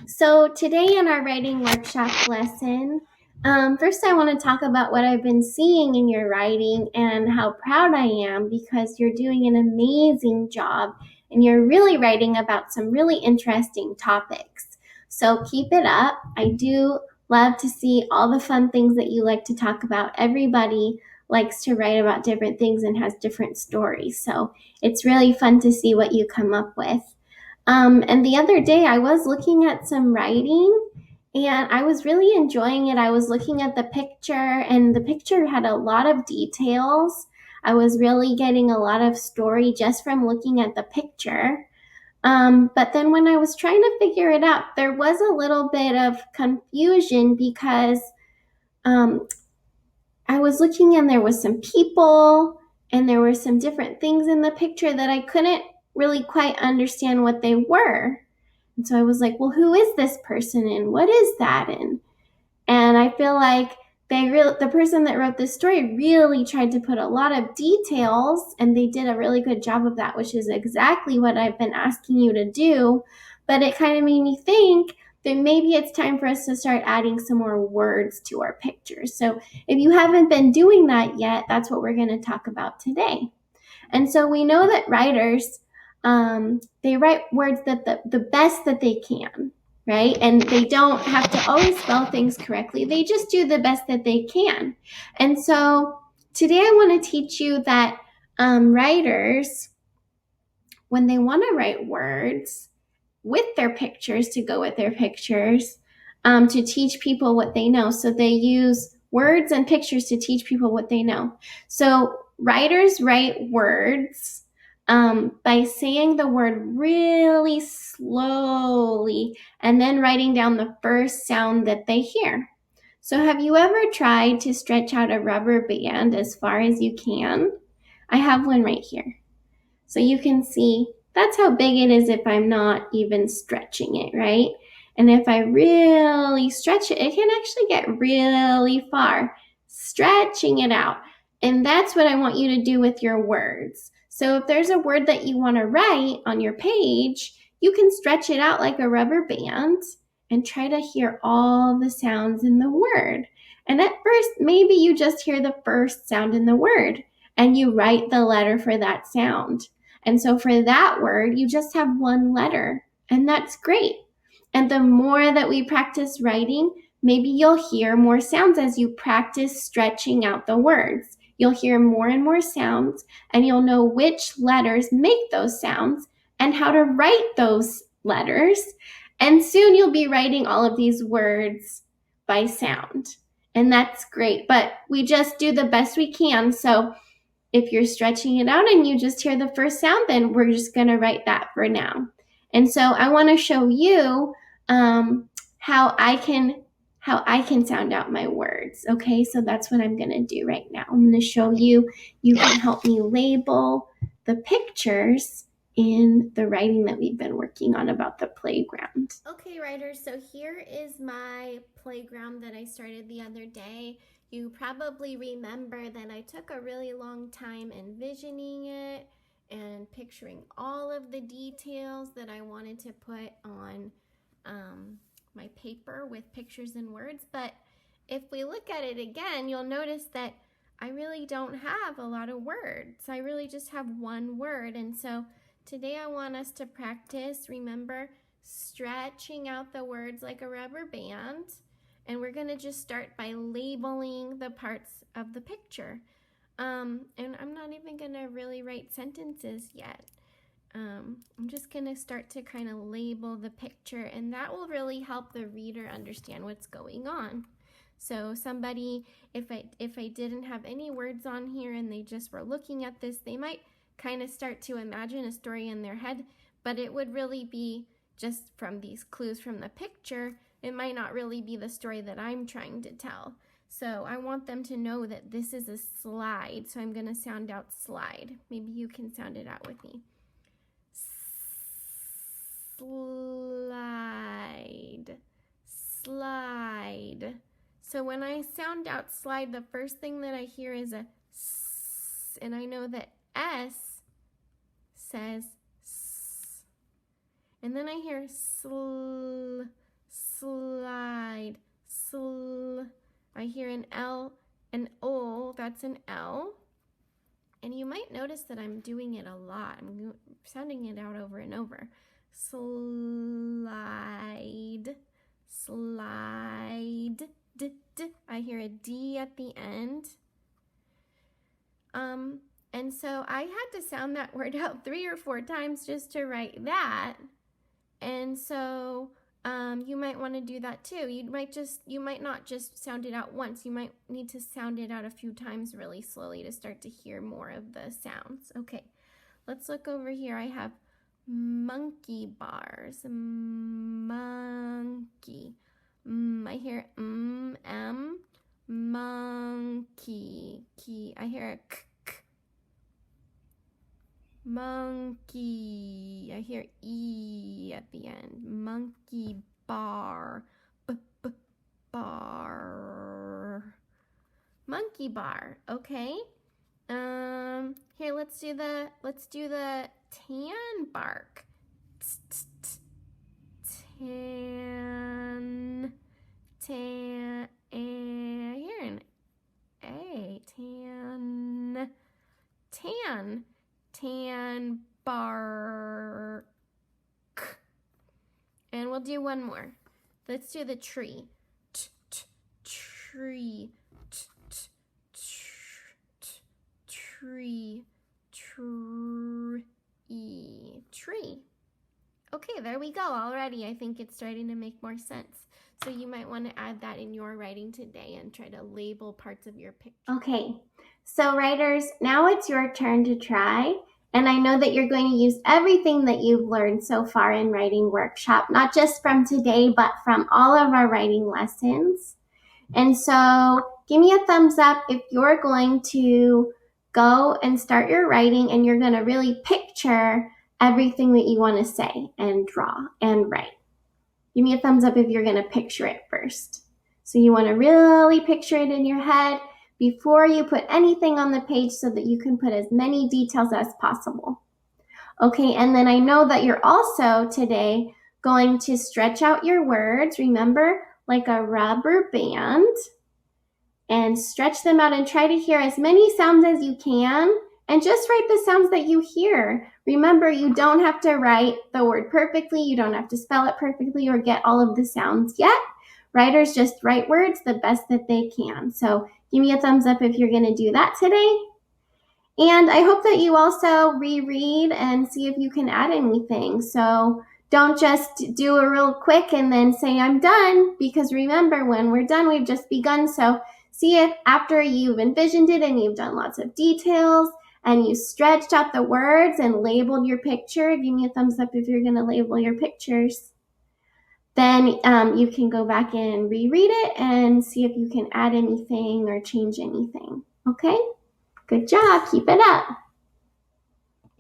So today in our writing workshop lesson, first I want to talk about what I've been seeing in your writing and how proud I am because you're doing an amazing job and you're really writing about some really interesting topics. So keep it up. I do love to see all the fun things that you like to talk about. Everybody likes to write about different things and has different stories. So it's really fun to see what you come up with. And the other day, I was looking at some writing and I was really enjoying it. I was looking at the picture, and the picture had a lot of details. I was really getting a lot of story just from looking at the picture. But then when I was trying to figure it out, there was a little bit of confusion because um, I was looking and there was some people and there were some different things in the picture that I couldn't really quite understand what they were. And so I was like, well, who is this person and what is that? And I feel like the person that wrote this story really tried to put a lot of details and they did a really good job of that, which is exactly what I've been asking you to do. But it kind of made me think that maybe it's time for us to start adding some more words to our pictures. So if you haven't been doing that yet, that's what we're going to talk about today. And so we know that writers, they write words that the best that they can, right? And they don't have to always spell things correctly. They just do the best that they can. And so today I want to teach you that writers, when they want to write words with their pictures to go with their pictures, to teach people what they know. So they use words and pictures to teach people what they know. So writers write words by saying the word really slowly and then writing down the first sound that they hear. So have you ever tried to stretch out a rubber band as far as you can? I have one right here. So you can see that's how big it is if I'm not even stretching it, right? And if I really stretch it, it can actually get really far, stretching it out. And that's what I want you to do with your words. So if there's a word that you want to write on your page, you can stretch it out like a rubber band and try to hear all the sounds in the word. And at first, maybe you just hear the first sound in the word and you write the letter for that sound. And so for that word, you just have one letter, and that's great. And the more that we practice writing, maybe you'll hear more sounds as you practice stretching out the words. You'll hear more and more sounds, and you'll know which letters make those sounds and how to write those letters. And soon you'll be writing all of these words by sound. And that's great, but we just do the best we can. So if you're stretching it out and you just hear the first sound, then we're just going to write that for now. And so I want to show you how I can sound out my words. Okay, so that's what I'm going to do right now. I'm going to show you. You can help me label the pictures in the writing that we've been working on about the playground. Okay, writers, so here is my playground that I started the other day. You probably remember that I took a really long time envisioning it and picturing all of the details that I wanted to put on my paper with pictures and words. But if we look at it again, you'll notice that I really don't have a lot of words. I really just have one word. And so today I want us to practice, remember, stretching out the words like a rubber band. And we're going to just start by labeling the parts of the picture. And I'm not even going to really write sentences yet. I'm just going to start to kind of label the picture, and that will really help the reader understand what's going on. So somebody, if I didn't have any words on here and they just were looking at this, they might kind of start to imagine a story in their head, but it would really be just from these clues from the picture. It might not really be the story that I'm trying to tell. So I want them to know that this is a slide. So I'm going to sound out slide. Maybe you can sound it out with me. Slide, slide. So when I sound out slide, the first thing that I hear is a S, and I know that S says S. And then I hear sl, slide, I hear an L, an O, that's an L. And you might notice that I'm doing it a lot. I'm sounding it out over and over. Slide, slide, I hear a D at the end. And so I had to sound that word out 3 or 4 times just to write that. And so you might want to do that too. You might not just sound it out once. You might need to sound it out a few times really slowly to start to hear more of the sounds. Okay, let's look over here. I have monkey bars. Monkey. I hear M. Monkey. Key. I hear a k. Monkey. I hear E at the end. Monkey bar. Bar. Monkey bar. Okay. Here, let's do the tan bark. Tan. I hear an A. Tan bark. And we'll do one more. Let's do the tree. Tree. Tree. Okay, there we go. Already, I think it's starting to make more sense. So you might want to add that in your writing today and try to label parts of your picture. Okay, so writers, now it's your turn to try. And I know that you're going to use everything that you've learned so far in Writing Workshop, not just from today, but from all of our writing lessons. And so give me a thumbs up if you're going to go and start your writing and you're going to really picture everything that you want to say and draw and write. Give me a thumbs up if you're going to picture it first. So you want to really picture it in your head before you put anything on the page so that you can put as many details as possible. Okay, and then I know that you're also today going to stretch out your words, remember, like a rubber band, and stretch them out and try to hear as many sounds as you can, and just write the sounds that you hear. Remember, you don't have to write the word perfectly, you don't have to spell it perfectly or get all of the sounds yet. Writers just write words the best that they can. So give me a thumbs up if you're going to do that today. And I hope that you also reread and see if you can add anything. So don't just do a real quick and then say, I'm done, because remember, when we're done, we've just begun. So see if after you've envisioned it and you've done lots of details and you stretched out the words and labeled your picture, give me a thumbs up if you're going to label your pictures. Then you can go back and reread it and see if you can add anything or change anything. Okay? Good job. Keep it up.